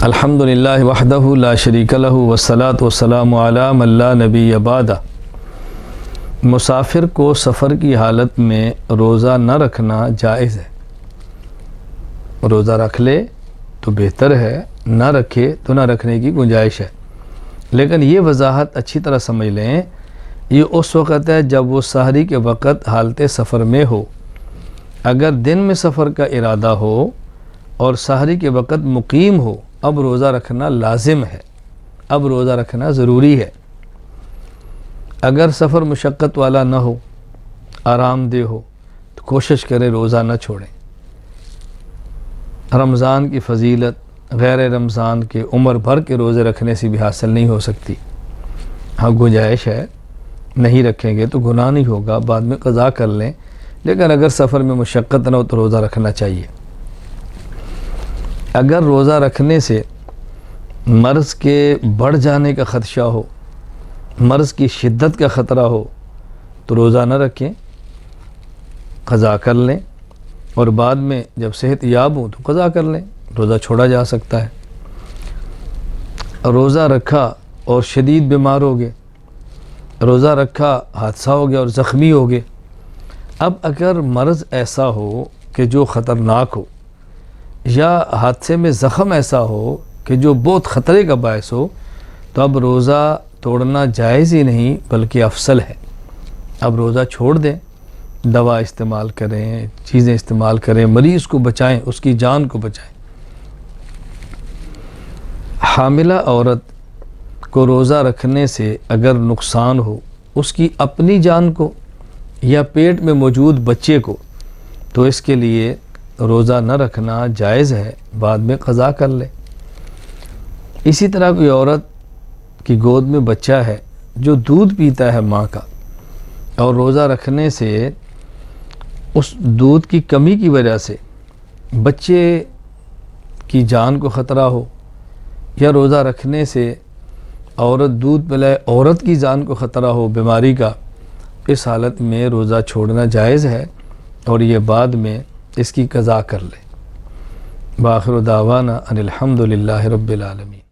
الحمدللہ وحدہ لا شریک لہ والصلاۃ والسلام علی من لا نبی بعدہ۔ مسافر کو سفر کی حالت میں روزہ نہ رکھنا جائز ہے۔ روزہ رکھ لے تو بہتر ہے، نہ رکھے تو نہ رکھنے کی گنجائش ہے، لیکن یہ وضاحت اچھی طرح سمجھ لیں، یہ اس وقت ہے جب وہ سحری کے وقت حالت سفر میں ہو۔ اگر دن میں سفر کا ارادہ ہو اور سحری کے وقت مقیم ہو، اب روزہ رکھنا لازم ہے، اب روزہ رکھنا ضروری ہے۔ اگر سفر مشقت والا نہ ہو، آرام دہ ہو، تو کوشش کرے روزہ نہ چھوڑیں۔ رمضان کی فضیلت غیر رمضان کے عمر بھر کے روزے رکھنے سے بھی حاصل نہیں ہو سکتی۔ ہاں گنجائش ہے، نہیں رکھیں گے تو گناہ نہیں ہوگا، بعد میں قضا کر لیں، لیکن اگر سفر میں مشقت نہ ہو تو روزہ رکھنا چاہیے۔ اگر روزہ رکھنے سے مرض کے بڑھ جانے کا خدشہ ہو، مرض کی شدت کا خطرہ ہو تو روزہ نہ رکھیں، قضا کر لیں، اور بعد میں جب صحت یاب ہو تو قضا کر لیں، روزہ چھوڑا جا سکتا ہے۔ روزہ رکھا اور شدید بیمار ہو گئے، روزہ رکھا حادثہ ہو گیا اور زخمی ہو گئے۔ اب اگر مرض ایسا ہو کہ جو خطرناک ہو، یا حادثے میں زخم ایسا ہو کہ جو بہت خطرے کا باعث ہو، تو اب روزہ توڑنا جائز ہی نہیں بلکہ افضل ہے۔ اب روزہ چھوڑ دیں، دوا استعمال کریں، چیزیں استعمال کریں، مریض کو بچائیں، اس کی جان کو بچائیں۔ حاملہ عورت کو روزہ رکھنے سے اگر نقصان ہو اس کی اپنی جان کو یا پیٹ میں موجود بچے کو، تو اس کے لیے روزہ نہ رکھنا جائز ہے، بعد میں قضا کر لے۔ اسی طرح کوئی عورت کی گود میں بچہ ہے جو دودھ پیتا ہے ماں کا، اور روزہ رکھنے سے اس دودھ کی کمی کی وجہ سے بچے کی جان کو خطرہ ہو، یا روزہ رکھنے سے عورت دودھ پلائے عورت کی جان کو خطرہ ہو بیماری کا، اس حالت میں روزہ چھوڑنا جائز ہے، اور یہ بعد میں اس کی قضا کر لے۔ بآخر دعوانا ان الحمدللہ رب العالمین۔